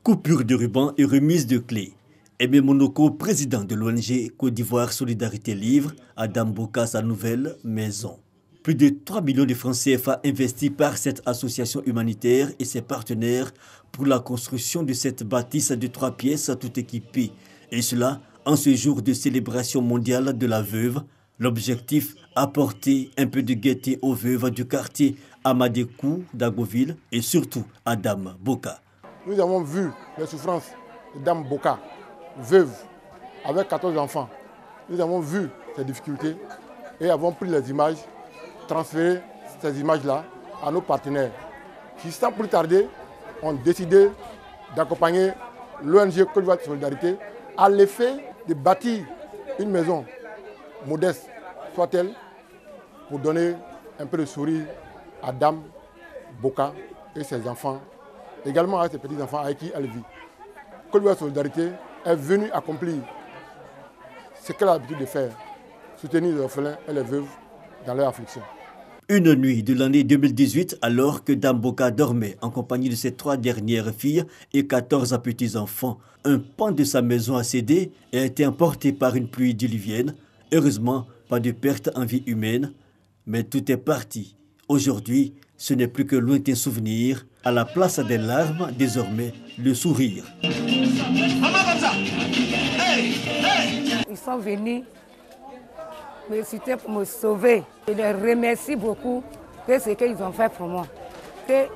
Coupure de ruban et remise de clés. Aimé Monoko, président de l'ONG Côte d'Ivoire Solidarité Livre, Adam Boka sa nouvelle maison. Plus de 3 millions de francs CFA investis par cette association humanitaire et ses partenaires pour la construction de cette bâtisse de 3 pièces tout équipée. Et cela en ce jour de célébration mondiale de la veuve. L'objectif, apporter un peu de gaieté aux veuves du quartier Amadekou d'Agoville et surtout Adam Boka. Nous avons vu les souffrances de Dame Boka, veuve, avec 14 enfants. Nous avons vu ces difficultés et avons pris les images, transféré ces images-là à nos partenaires qui, sans plus tarder, ont décidé d'accompagner l'ONG Côte d'Ivoire Solidarité à l'effet de bâtir une maison modeste, soit-elle, pour donner un peu de sourire à Dame Boka et ses enfants, également à ses petits-enfants avec qui elle vit. Côte d'Ivoire Solidarité est venue accomplir ce qu'elle a l'habitude de faire, soutenir les orphelins et les veuves dans leur affliction. Une nuit de l'année 2018, alors que Dame Boka dormait en compagnie de ses 3 dernières filles et 14 petits-enfants, un pan de sa maison a cédé et a été emporté par une pluie diluvienne. Heureusement, pas de perte en vie humaine, mais tout est parti. Aujourd'hui, ce n'est plus que lointain souvenir. À la place des larmes, désormais, le sourire. Ils sont venus me citer pour me sauver. Je les remercie beaucoup de ce qu'ils ont fait pour moi. Et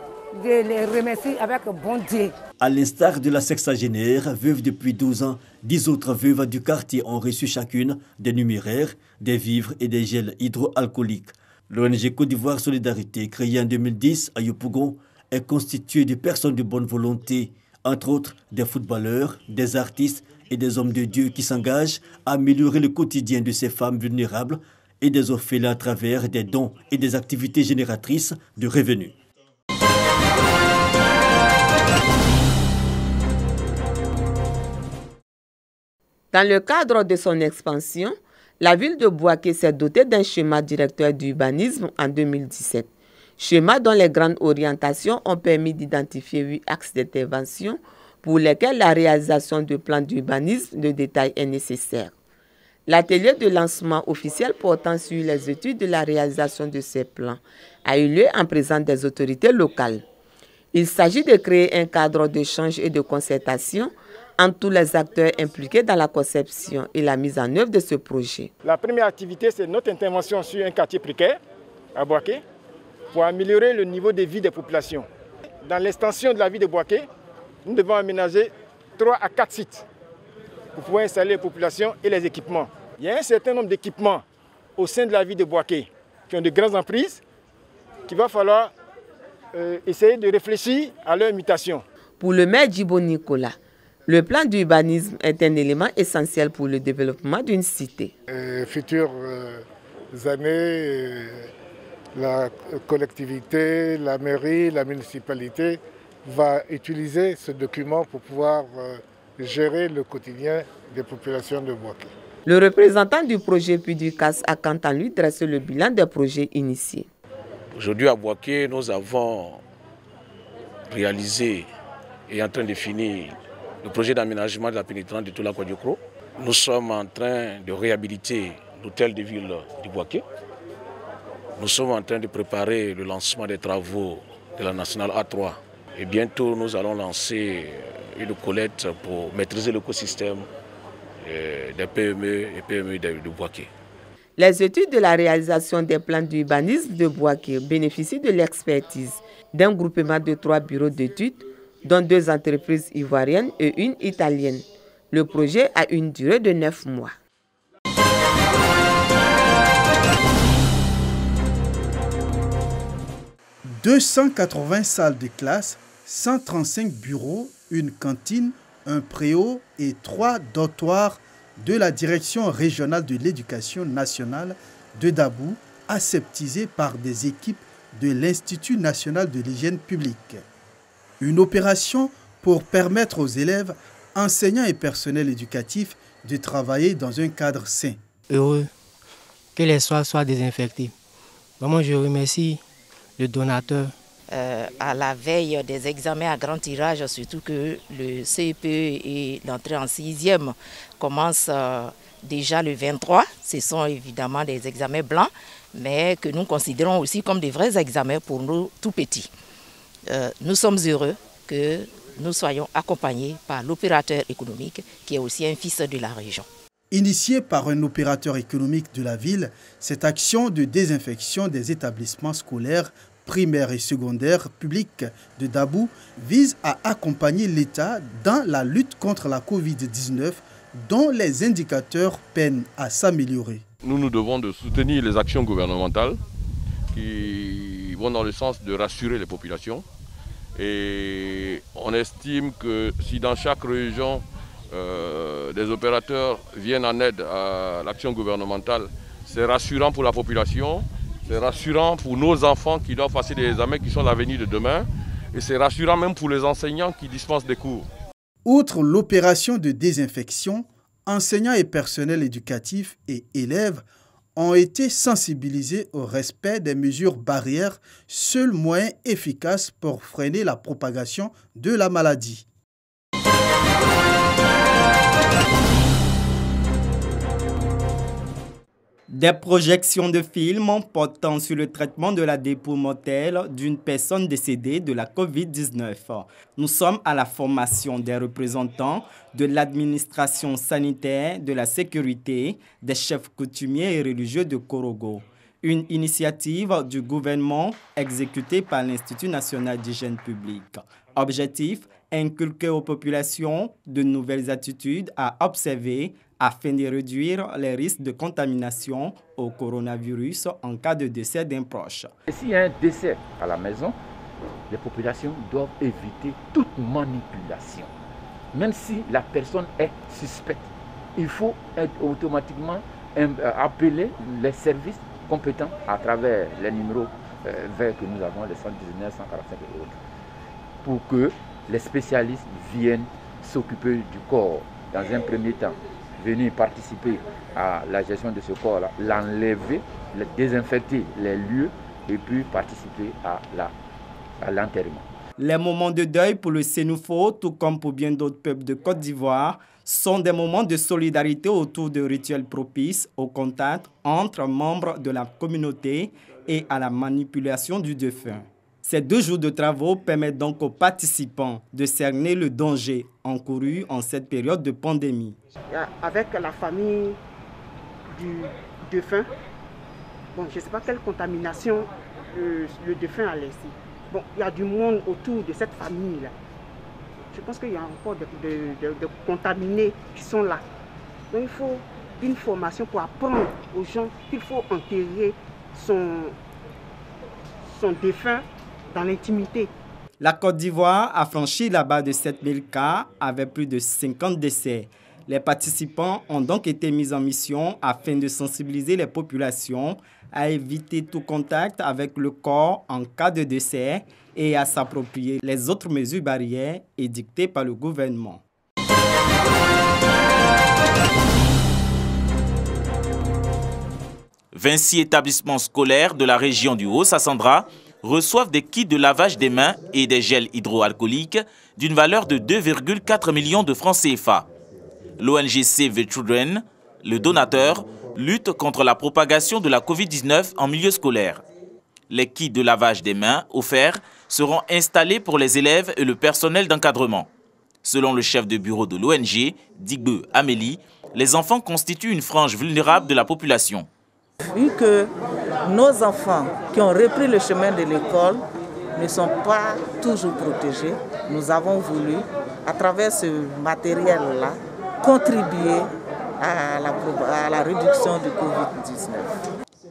je les remercie avec bon Dieu. À l'instar de la sexagénaire, veuve depuis 12 ans, 10 autres veuves du quartier ont reçu chacune des numéraires, des vivres et des gels hydroalcooliques. L'ONG Côte d'Ivoire Solidarité, créée en 2010 à Yopougon, est constituée de personnes de bonne volonté, entre autres des footballeurs, des artistes et des hommes de Dieu qui s'engagent à améliorer le quotidien de ces femmes vulnérables et des orphelins à travers des dons et des activités génératrices de revenus. Dans le cadre de son expansion, la ville de Bouaké s'est dotée d'un schéma directeur d'urbanisme en 2017. Schéma dont les grandes orientations ont permis d'identifier 8 axes d'intervention pour lesquels la réalisation de plans d'urbanisme de détail est nécessaire. L'atelier de lancement officiel portant sur les études de la réalisation de ces plans a eu lieu en présence des autorités locales. Il s'agit de créer un cadre d'échange et de concertation entre tous les acteurs impliqués dans la conception et la mise en œuvre de ce projet. La première activité, c'est notre intervention sur un quartier précaire à Bouaké pour améliorer le niveau de vie des populations. Dans l'extension de la vie de Bouaké, nous devons aménager 3 à 4 sites pour pouvoir installer les populations et les équipements. Il y a un certain nombre d'équipements au sein de la ville de Bouaké qui ont de grandes emprises qu'il va falloir essayer de réfléchir à leur mutation. Pour le maire Djibo Nicolas, le plan d'urbanisme est un élément essentiel pour le développement d'une cité. Futures années, la collectivité, la mairie, la municipalité va utiliser ce document pour pouvoir gérer le quotidien des populations de Bouaké. Le représentant du projet Puy-du-Casse a quant à lui dressé le bilan des projets initiés. Aujourd'hui à Bouaké, nous avons réalisé et en train de finir le projet d'aménagement de la pénétrante de Toula Kouadiokro. Nous sommes en train de réhabiliter l'hôtel de ville de Bouaké. Nous sommes en train de préparer le lancement des travaux de la nationale A3. Et bientôt, nous allons lancer une collecte pour maîtriser l'écosystème des PME et PME de Bouaké. Les études de la réalisation des plans d'urbanisme de Bouaké bénéficient de l'expertise d'un groupement de 3 bureaux d'études, dont 2 entreprises ivoiriennes et une italienne. Le projet a une durée de 9 mois. « 280 salles de classe, 135 bureaux, une cantine, un préau et 3 dortoirs de la Direction régionale de l'éducation nationale de Dabou, aseptisés par des équipes de l'Institut national de l'hygiène publique. Une opération pour permettre aux élèves, enseignants et personnels éducatifs de travailler dans un cadre sain. Heureux que les sols soient désinfectés. Vraiment, je remercie le donateur à la veille des examens à grand tirage, surtout que le CEPE et l'entrée en 6e commencent déjà le 23. Ce sont évidemment des examens blancs, mais que nous considérons aussi comme des vrais examens pour nos tout petits. Nous sommes heureux que nous soyons accompagnés par l'opérateur économique qui est aussi un fils de la région. Initiée par un opérateur économique de la ville, cette action de désinfection des établissements scolaires primaires et secondaires publics de Dabou vise à accompagner l'État dans la lutte contre la Covid-19 dont les indicateurs peinent à s'améliorer. Nous devons de soutenir les actions gouvernementales qui vont dans le sens de rassurer les populations. Et on estime que si dans chaque région, des opérateurs viennent en aide à l'action gouvernementale, c'est rassurant pour la population, c'est rassurant pour nos enfants qui doivent passer des examens qui sont l'avenir de demain, et c'est rassurant même pour les enseignants qui dispensent des cours. Outre l'opération de désinfection, enseignants et personnels éducatifs et élèves ont été sensibilisés au respect des mesures barrières, seul moyen efficace pour freiner la propagation de la maladie. Des projections de films portant sur le traitement de la dépôt mortelle d'une personne décédée de la Covid-19. Nous sommes à la formation des représentants de l'administration sanitaire, de la sécurité, des chefs coutumiers et religieux de Korogo. Une initiative du gouvernement exécutée par l'Institut national d'hygiène publique. Objectif, inculquer aux populations de nouvelles attitudes à observer afin de réduire les risques de contamination au coronavirus en cas de décès d'un proche. S'il y a un décès à la maison, les populations doivent éviter toute manipulation. Même si la personne est suspecte, il faut automatiquement appeler les services compétents à travers les numéros verts que nous avons, les 119, 145 et autres, pour que les spécialistes viennent s'occuper du corps dans un premier temps, venir participer à la gestion de ce corps-là, l'enlever, le désinfecter les lieux et puis participer à l'enterrement. Les moments de deuil pour le Sénoufo, tout comme pour bien d'autres peuples de Côte d'Ivoire, sont des moments de solidarité autour de rituels propices au contact entre membres de la communauté et à la manipulation du défunt. Ces 2 jours de travaux permettent donc aux participants de cerner le danger encouru en cette période de pandémie. Avec la famille du défunt, bon, je ne sais pas quelle contamination le défunt a laissé. Bon, il y a du monde autour de cette famille-là. Je pense qu'il y a encore de contaminés qui sont là. Donc il faut une formation pour apprendre aux gens qu'il faut enterrer son défunt dans l'intimité. La Côte d'Ivoire a franchi la barre de 7000 cas avec plus de 50 décès. Les participants ont donc été mis en mission afin de sensibiliser les populations à éviter tout contact avec le corps en cas de décès et à s'approprier les autres mesures barrières édictées par le gouvernement. « 26 établissements scolaires de la région du Haut-Sassandra reçoivent des kits de lavage des mains et des gels hydroalcooliques d'une valeur de 2,4 millions de francs CFA. L'ONG Save the Children, le donateur, lutte contre la propagation de la Covid-19 en milieu scolaire. Les kits de lavage des mains offerts seront installés pour les élèves et le personnel d'encadrement. Selon le chef de bureau de l'ONG, Digbe Amélie, les enfants constituent une frange vulnérable de la population. Vu que nos enfants qui ont repris le chemin de l'école ne sont pas toujours protégés, nous avons voulu, à travers ce matériel-là, contribuer à la réduction du Covid-19.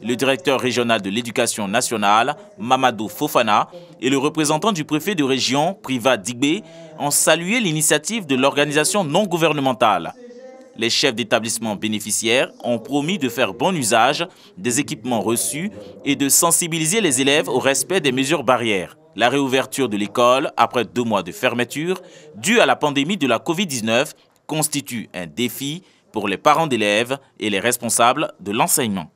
Le directeur régional de l'éducation nationale, Mamadou Fofana, et le représentant du préfet de région, Priva Digbe, ont salué l'initiative de l'organisation non gouvernementale. Les chefs d'établissement bénéficiaires ont promis de faire bon usage des équipements reçus et de sensibiliser les élèves au respect des mesures barrières. La réouverture de l'école, après 2 mois de fermeture, due à la pandémie de la Covid-19, constitue un défi pour les parents d'élèves et les responsables de l'enseignement.